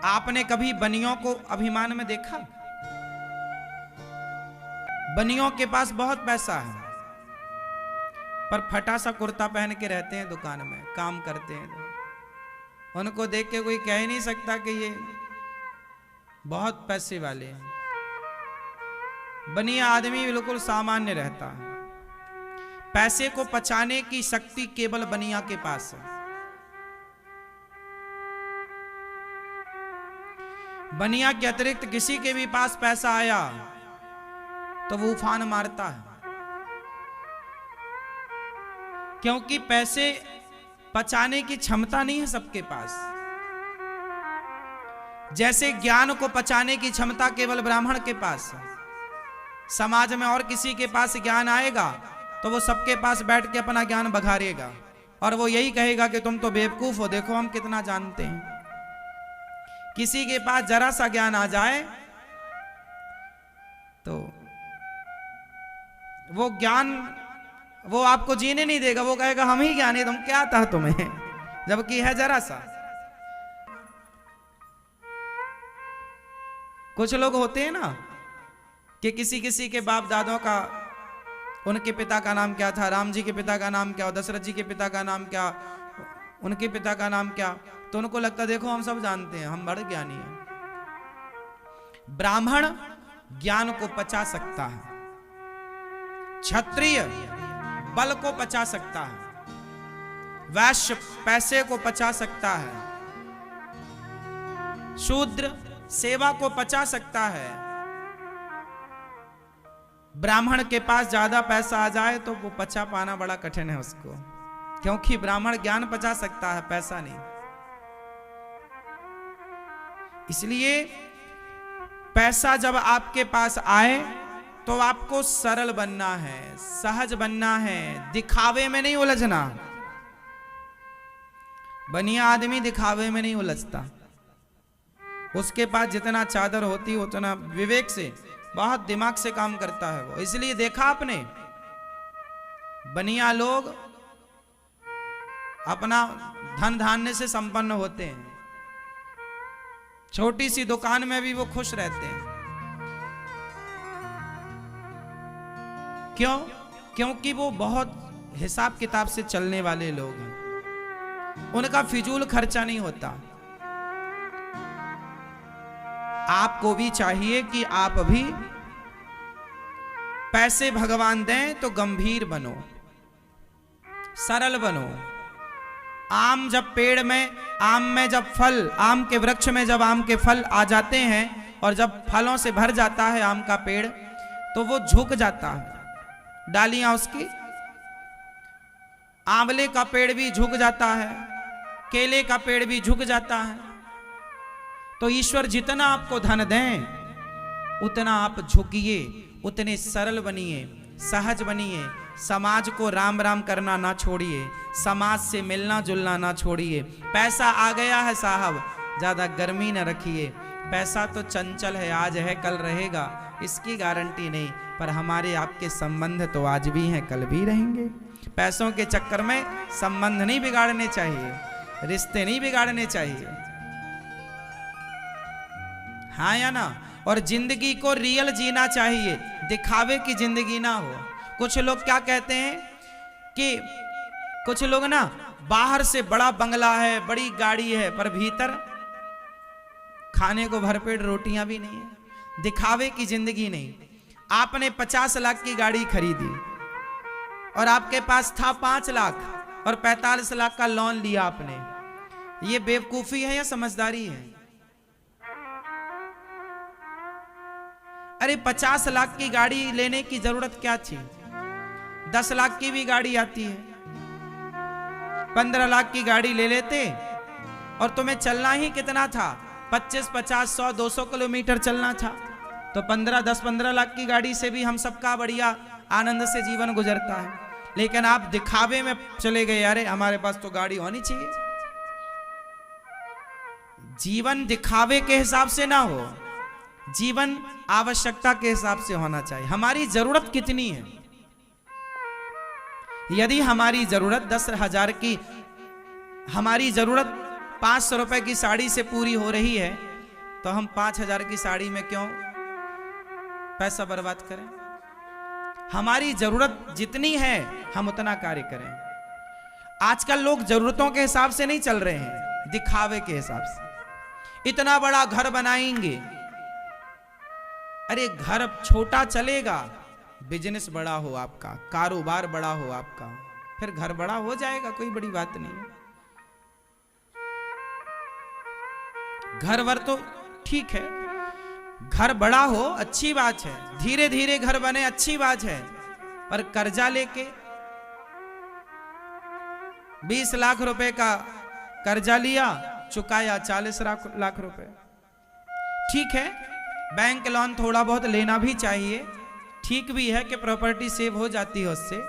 आपने कभी बनियों को अभिमान में देखा? बनियों के पास बहुत पैसा है, पर फटा सा कुर्ता पहन के रहते हैं, दुकान में काम करते हैं। उनको देख के कोई कह ही नहीं सकता कि ये बहुत पैसे वाले हैं। बनिया आदमी बिल्कुल सामान्य रहता है। पैसे को पचाने की शक्ति केवल बनिया के पास है। बनिया के अतिरिक्त किसी के भी पास पैसा आया तो वो उफान मारता है, क्योंकि पैसे पचाने की क्षमता नहीं है सबके पास। जैसे ज्ञान को पचाने की क्षमता केवल ब्राह्मण के पास है। समाज में और किसी के पास ज्ञान आएगा तो वो सबके पास बैठ के अपना ज्ञान बघारेगा और वो यही कहेगा कि तुम तो बेवकूफ हो, देखो हम कितना जानते हैं। किसी के पास जरा सा ज्ञान आ जाए तो वो ज्ञान वो आपको जीने नहीं देगा। वो कहेगा हम ही ज्ञानी, तुम क्या था तुम्हें, जबकि है जरा सा। कुछ लोग होते हैं ना कि किसी किसी के बाप दादों का, उनके पिता का नाम क्या था, राम जी के पिता का नाम क्या, दशरथ जी के पिता का नाम क्या, उनके पिता का नाम क्या, तो उनको लगता देखो हम सब जानते हैं, हम बड़े ज्ञानी हैं। ब्राह्मण ज्ञान को पचा सकता है, क्षत्रिय बल को पचा सकता है, वैश्य पैसे को पचा सकता है, शूद्र सेवा को पचा सकता है। ब्राह्मण के पास ज्यादा पैसा आ जाए तो वो पचा पाना बड़ा कठिन है उसको, क्योंकि ब्राह्मण ज्ञान पचा सकता है, पैसा नहीं। इसलिए पैसा जब आपके पास आए तो आपको सरल बनना है, सहज बनना है, दिखावे में नहीं उलझना। बनिया आदमी दिखावे में नहीं उलझता। उसके पास जितना चादर होती उतना विवेक से, बहुत दिमाग से काम करता है वो। इसलिए देखा आपने, बनिया लोग अपना धन धान्य से संपन्न होते हैं, छोटी सी दुकान में भी वो खुश रहते हैं। क्यों? क्योंकि वो बहुत हिसाब किताब से चलने वाले लोग हैं, उनका फिजूल खर्चा नहीं होता। आपको भी चाहिए कि आप भी पैसे भगवान दें तो गंभीर बनो, सरल बनो। आम जब पेड़ में, आम में जब फल, आम के वृक्ष में जब आम के फल आ जाते हैं और जब फलों से भर जाता है आम का पेड़, तो वो झुक जाता है, डालियां उसकी। आंवले का पेड़ भी झुक जाता है, केले का पेड़ भी झुक जाता है। तो ईश्वर जितना आपको धन दें उतना आप झुकिए, उतने सरल बनिए, सहज बनिए। समाज को राम राम करना ना छोड़िए, समाज से मिलना जुलना ना छोड़िए। पैसा आ गया है साहब, ज्यादा गर्मी न रखिए। पैसा तो चंचल है, आज है कल रहेगा, इसकी गारंटी नहीं, पर हमारे आपके संबंध तो आज भी हैं कल भी रहेंगे। पैसों के चक्कर में संबंध नहीं बिगाड़ने चाहिए, रिश्ते नहीं बिगाड़ने चाहिए, हाँ या ना। और जिंदगी को रियल जीना चाहिए, दिखावे की जिंदगी ना हो। कुछ लोग क्या कहते हैं कि कुछ लोग ना बाहर से बड़ा बंगला है, बड़ी गाड़ी है, पर भीतर खाने को भरपेट रोटियां भी नहीं है। दिखावे की जिंदगी नहीं। आपने 50 लाख की गाड़ी खरीदी और आपके पास था 5 लाख और 45 लाख का लोन लिया आपने, ये बेवकूफी है या समझदारी है? अरे 50 लाख की गाड़ी लेने की जरूरत क्या थी? 10 लाख की भी गाड़ी आती है, 15 लाख की गाड़ी ले लेते और तुम्हें चलना ही कितना था? 25, 50, 100, 200 किलोमीटर चलना था। तो 15 लाख की गाड़ी से भी हम सबका बढ़िया आनंद से जीवन गुजरता है। लेकिन आप दिखावे में चले गए, अरे हमारे पास तो गाड़ी होनी चाहिए। जीवन दिखावे के हिसाब से ना हो, जीवन आवश्यकता के हिसाब से होना चाहिए। हमारी जरूरत कितनी है? यदि हमारी जरूरत 10,000 की, हमारी जरूरत 500 रुपए की साड़ी से पूरी हो रही है तो हम 5,000 की साड़ी में क्यों पैसा बर्बाद करें? हमारी जरूरत जितनी है हम उतना कार्य करें। आजकल लोग जरूरतों के हिसाब से नहीं चल रहे हैं, दिखावे के हिसाब से। इतना बड़ा घर बनाएंगे, अरे घर छोटा चलेगा, बिजनेस बड़ा हो आपका, कारोबार बड़ा हो आपका, फिर घर बड़ा हो जाएगा, कोई बड़ी बात नहीं है। घर वर तो ठीक है, घर बड़ा हो अच्छी बात है, धीरे धीरे घर बने अच्छी बात है, पर कर्जा लेके 20 लाख रुपए का कर्जा लिया, चुकाया 40 लाख रुपए। ठीक है, बैंक लोन थोड़ा बहुत लेना भी चाहिए, ठीक भी है कि प्रॉपर्टी सेव हो जाती है उससे,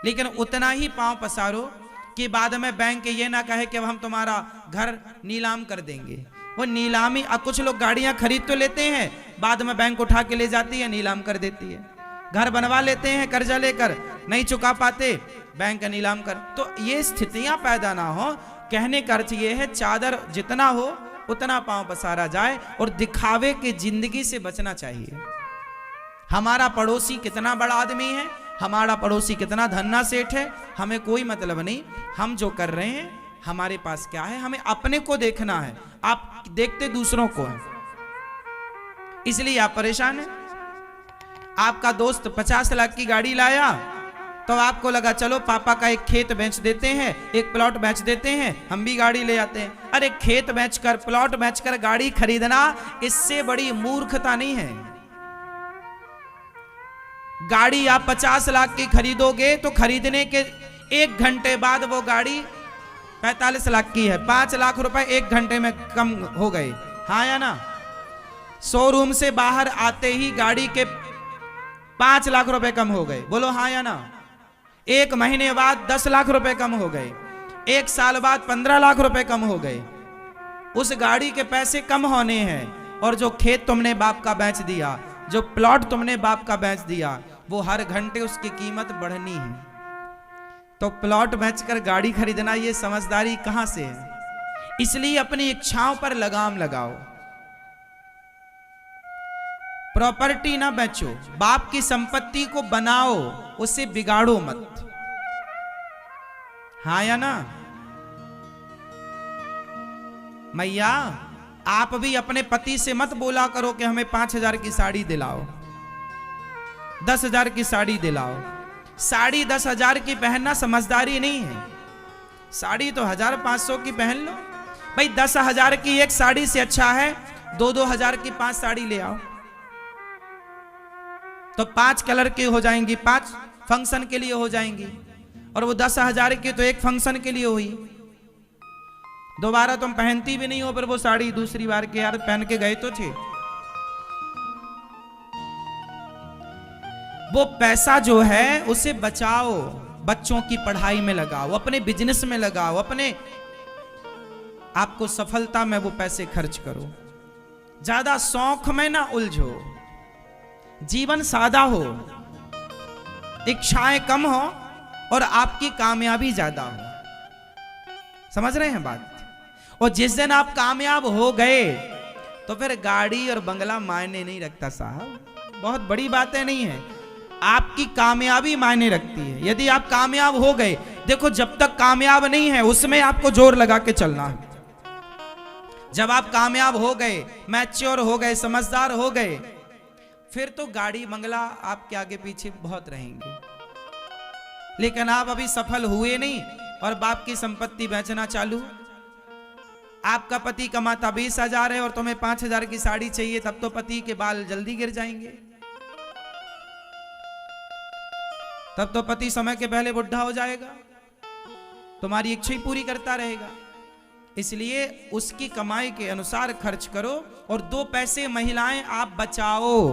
लेकिन उतना ही पांव पसारो कि बाद में बैंक ये ना कहे कि अब हम तुम्हारा घर नीलाम कर देंगे। वो नीलामी, कुछ लोग गाड़ियां खरीद तो लेते हैं, बाद में बैंक उठा के ले जाती है, नीलाम कर देती है। घर बनवा लेते हैं कर्जा लेकर, नहीं चुका पाते, बैंक नीलाम कर। तो ये स्थितियां पैदा ना हो। कहने का अर्थ ये है, चादर जितना हो उतना पांव पसारा जाए और दिखावे की जिंदगी से बचना चाहिए। हमारा पड़ोसी कितना बड़ा आदमी है, हमारा पड़ोसी कितना धन्ना सेठ है, हमें कोई मतलब नहीं। हम जो कर रहे हैं, हमारे पास क्या है, हमें अपने को देखना है। आप देखते दूसरों को है, इसलिए आप परेशान हैं। आपका दोस्त 50 लाख की गाड़ी लाया तो आपको लगा चलो पापा का एक खेत बेच देते हैं, एक प्लॉट बेच देते हैं, हम भी गाड़ी ले आते हैं। अरे खेत बेचकर, प्लॉट बेचकर गाड़ी खरीदना, इससे बड़ी मूर्खता नहीं है। गाड़ी आप 50 लाख की खरीदोगे तो खरीदने के 1 घंटे बाद वो गाड़ी 45 लाख की है। 5 लाख रुपए 1 घंटे में कम हो गए, हाँ या ना? शोरूम से बाहर आते ही गाड़ी के 5 लाख रुपए कम हो गए, बोलो हाँ या ना? 1 महीने बाद 10 लाख रुपए कम हो गए, 1 साल बाद 15 लाख रुपए कम हो गए। उस गाड़ी के पैसे कम होने हैं, और जो खेत तुमने बाप का बेच दिया, जो प्लॉट तुमने बाप का बेच दिया, वो हर घंटे उसकी कीमत बढ़नी है। तो प्लॉट बेचकर गाड़ी खरीदना, ये समझदारी कहां से है? इसलिए अपनी इच्छाओं पर लगाम लगाओ। प्रॉपर्टी ना बेचो, बाप की संपत्ति को बनाओ, उसे बिगाड़ो मत, हाँ या ना? मैया, आप भी अपने पति से मत बोला करो कि हमें 5,000 की साड़ी दिलाओ, 10,000 की साड़ी दिलाओ। साड़ी 10,000 की पहनना समझदारी नहीं है। साड़ी तो 1,500 की पहन लो भाई। 10,000 की एक साड़ी से अच्छा है 2-2 की 5 साड़ी ले आओ, तो 5 कलर की हो जाएंगी, 5 फंक्शन के लिए हो जाएंगी, और वो 10,000 की तो एक फंक्शन के लिए हुई। दोबारा तुम पहनती भी नहीं हो, पर वो साड़ी दूसरी बार के यार पहन के गए तो थे। वो पैसा जो है उसे बचाओ, बच्चों की पढ़ाई में लगाओ, अपने बिजनेस में लगाओ, अपने आपको सफलता में वो पैसे खर्च करो। ज्यादा शौक में ना उलझो, जीवन सादा हो, इच्छाएं कम हो और आपकी कामयाबी ज्यादा हो। समझ रहे हैं बात? और जिस दिन आप कामयाब हो गए तो फिर गाड़ी और बंगला मायने नहीं रखता साहब, बहुत बड़ी बातें नहीं है। आपकी कामयाबी मायने रखती है। यदि आप कामयाब हो गए, देखो जब तक कामयाब नहीं है उसमें आपको जोर लगा के चलना है। जब आप कामयाब हो गए, मैच्योर हो गए, समझदार हो गए, फिर तो गाड़ी बंगला आपके आगे पीछे बहुत रहेंगे। लेकिन आप अभी सफल हुए नहीं और बाप की संपत्ति बेचना चालू। आपका पति कमाता 20,000 है और तुम्हें 5,000 की साड़ी चाहिए, तब तो पति के बाल जल्दी गिर जाएंगे, तब तो पति समय के पहले बुढ़ा हो जाएगा, तुम्हारी इच्छा ही पूरी करता रहेगा। इसलिए उसकी कमाई के अनुसार खर्च करो, और 2 पैसे महिलाएं आप बचाओ।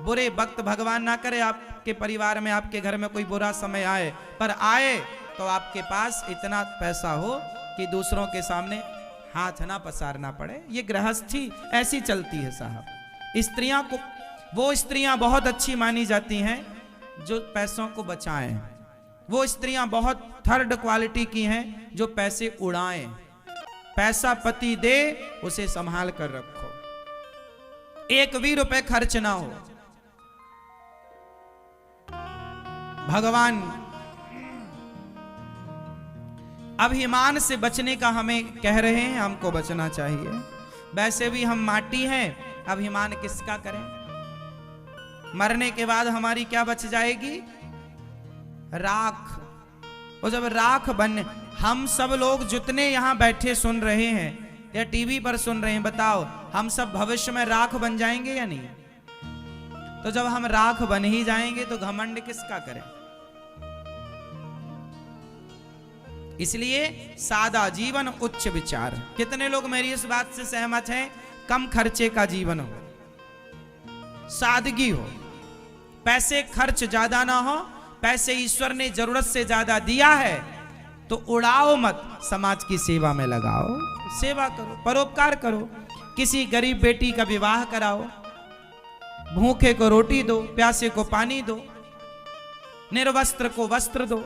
बुरे वक्त भगवान ना करे आपके परिवार में, आपके घर में कोई बुरा समय आए, पर आए तो आपके पास इतना पैसा हो कि दूसरों के सामने हाथ ना पसारना पड़े। ये गृहस्थी ऐसी चलती है साहब। स्त्रियां को, वो स्त्रियां बहुत अच्छी मानी जाती हैं जो पैसों को बचाएं। वो स्त्रियां बहुत थर्ड क्वालिटी की हैं जो पैसे उड़ाएं, पैसा पति दे, उसे संभाल कर रखो, एक भी रुपए खर्च ना हो। भगवान अभिमान से बचने का हमें कह रहे हैं, हमको बचना चाहिए। वैसे भी हम माटी हैं, अभिमान किसका करें? मरने के बाद हमारी क्या बच जाएगी? राख। और जब राख बन, हम सब लोग जितने यहां बैठे सुन रहे हैं या टीवी पर सुन रहे हैं, बताओ हम सब भविष्य में राख बन जाएंगे या नहीं? तो जब हम राख बन ही जाएंगे तो घमंड किसका करें? इसलिए सादा जीवन उच्च विचार। कितने लोग मेरी इस बात से सहमत हैं? कम खर्चे का जीवन हो, सादगी हो, पैसे खर्च ज्यादा ना हो। पैसे ईश्वर ने जरूरत से ज्यादा दिया है तो उड़ाओ मत, समाज की सेवा में लगाओ, सेवा करो, परोपकार करो। किसी गरीब बेटी का विवाह कराओ, भूखे को रोटी दो, प्यासे को पानी दो, निर्वस्त्र को वस्त्र दो,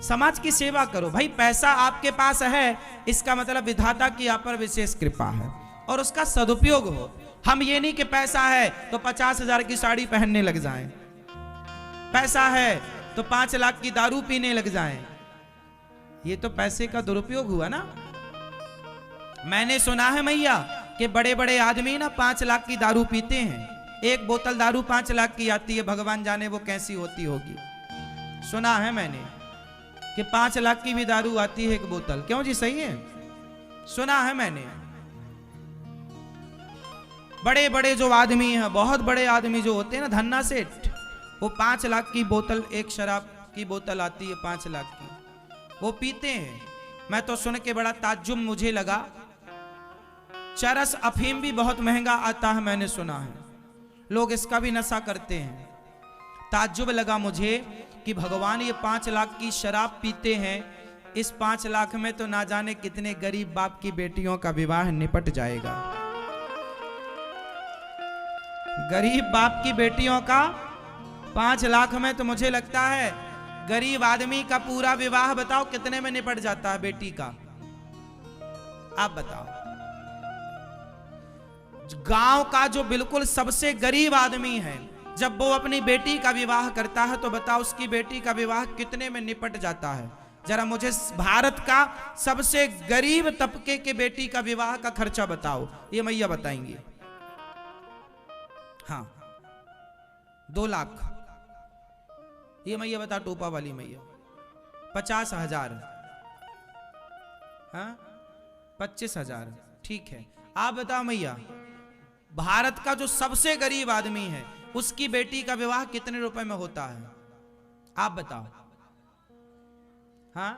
समाज की सेवा करो। भाई पैसा आपके पास है, इसका मतलब विधाता की आप पर विशेष कृपा है और उसका सदुपयोग हो। हम ये नहीं कि पैसा है तो 50,000 की साड़ी पहनने लग जाएं, पैसा है तो 5 लाख की दारू पीने लग जाएं। ये तो पैसे का दुरुपयोग हुआ ना। मैंने सुना है मैया कि बड़े बड़े आदमी ना 5 लाख की दारू पीते हैं। एक बोतल दारू 5 लाख की आती है, भगवान जाने वो कैसी होती होगी। सुना है मैंने कि 5 लाख की भी दारू आती है एक बोतल। क्यों जी, सही है? सुना है मैंने। बड़े बड़े जो आदमी हैं, बहुत बड़े आदमी जो होते हैं ना, धन्ना सेठ, वो 5 लाख की बोतल, एक शराब की बोतल आती है 5 लाख की, वो पीते हैं। मैं तो सुन के बड़ा ताज्जुब मुझे लगा। चरस अफीम भी बहुत महंगा आता है, मैंने सुना है, लोग इसका भी नशा करते हैं। ताज्जुब लगा मुझे कि भगवान ये 5 लाख की शराब पीते हैं, इस 5 लाख में तो ना जाने कितने गरीब बाप की बेटियों का विवाह निपट जाएगा। गरीब बाप की बेटियों का 5 लाख में तो मुझे लगता है गरीब आदमी का पूरा विवाह बताओ कितने में निपट जाता है बेटी का? आप बताओ। गांव का जो बिल्कुल सबसे गरीब आदमी है, जब वो अपनी बेटी का विवाह करता है तो बताओ उसकी बेटी का विवाह कितने में निपट जाता है? जरा मुझे भारत का सबसे गरीब तबके के बेटी का विवाह का खर्चा बताओ, ये मैया बताएंगी। हाँ, 2 लाख। ये मैया बता, टोपा वाली मैया 50,000। हाँ, 25,000। ठीक है, आप बताओ मैया, भारत का जो सबसे गरीब आदमी है उसकी बेटी का विवाह कितने रुपए में होता है? आप बताओ। हाँ,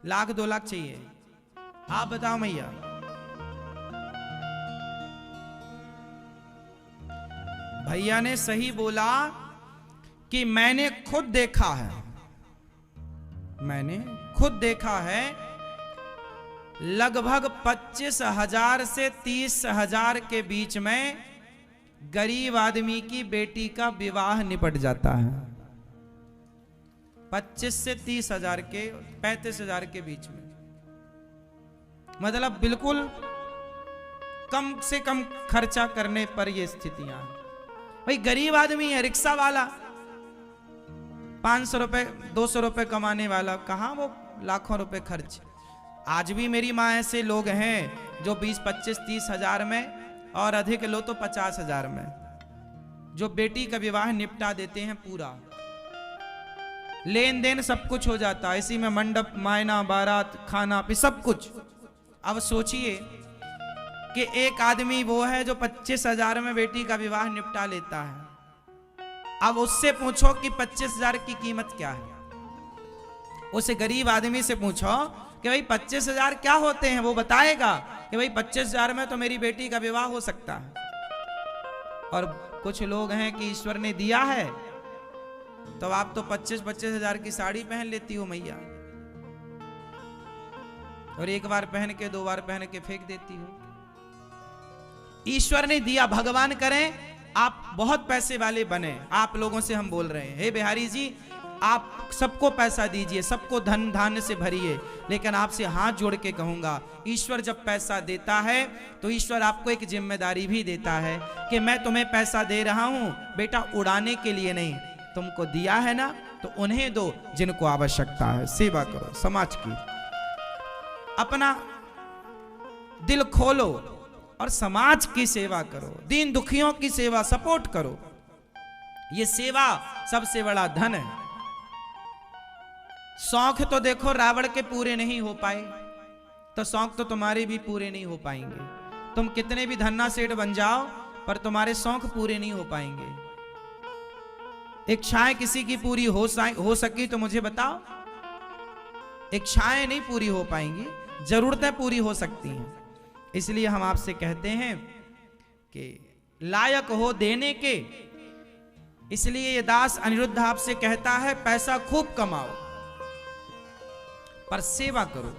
1 लाख 2 लाख चाहिए? आप बताओ मैया। भैया ने सही बोला कि मैंने खुद देखा है, मैंने खुद देखा है, लगभग 25,000 से 30,000 के बीच में गरीब आदमी की बेटी का विवाह निपट जाता है। 25 से 30,000 के, 35,000 के बीच में, मतलब बिल्कुल कम से कम खर्चा करने पर ये स्थितियां हैं। भाई गरीब आदमी है, रिक्शा वाला, 500 रुपए 200 रुपए कमाने वाला, कहां वो लाखों रुपए खर्च। आज भी मेरी माँ ऐसे लोग हैं जो 20, 25, 30,000 में और अधिक लो तो 50,000 में जो बेटी का विवाह निपटा देते हैं। पूरा लेन देन सब कुछ हो जाता है, इसी में मंडप, मायना, बारात, खाना पी सब कुछ। अब सोचिए कि एक आदमी वो है जो 25,000 में बेटी का विवाह निपटा लेता है। अब उससे पूछो कि 25,000 की कीमत क्या है। उसे गरीब आदमी से पूछो कि भाई 25,000 क्या होते हैं, वो बताएगा कि भाई 25,000 में तो मेरी बेटी का विवाह हो सकता है। और कुछ लोग हैं कि ईश्वर ने दिया है तो आप तो 25,000 की साड़ी पहन लेती हो मैया, और एक बार पहन के 2 बार पहन के फेंक देती हो। ईश्वर ने दिया, भगवान करें आप बहुत पैसे वाले बने। आप लोगों से हम बोल रहे हैं, हे बिहारी जी, आप सबको पैसा दीजिए, सबको धन धान्य से भरिए, लेकिन आपसे हाथ जोड़ के कहूंगा, ईश्वर जब पैसा देता है तो ईश्वर आपको एक जिम्मेदारी भी देता है कि मैं तुम्हें पैसा दे रहा हूं बेटा, उड़ाने के लिए नहीं, तुमको दिया है ना तो उन्हें दो जिनको आवश्यकता है। सेवा करो समाज की, अपना दिल खोलो और समाज की सेवा करो, दीन दुखियों की सेवा, सपोर्ट करो। ये सेवा सबसे बड़ा धन है। शौक तो देखो रावण के पूरे नहीं हो पाए, तो शौक तो तुम्हारे भी पूरे नहीं हो पाएंगे। तुम कितने भी धन्ना सेठ बन जाओ पर तुम्हारे शौक पूरे नहीं हो पाएंगे। इच्छाएं किसी की पूरी हो सकी तो मुझे बताओ। इच्छाएं नहीं पूरी हो पाएंगी, जरूरतें पूरी हो सकती हैं। इसलिए हम आपसे कहते हैं कि लायक हो देने के, इसलिए ये दास अनिरुद्ध आपसे कहता है पैसा खूब कमाओ पर सेवा करो।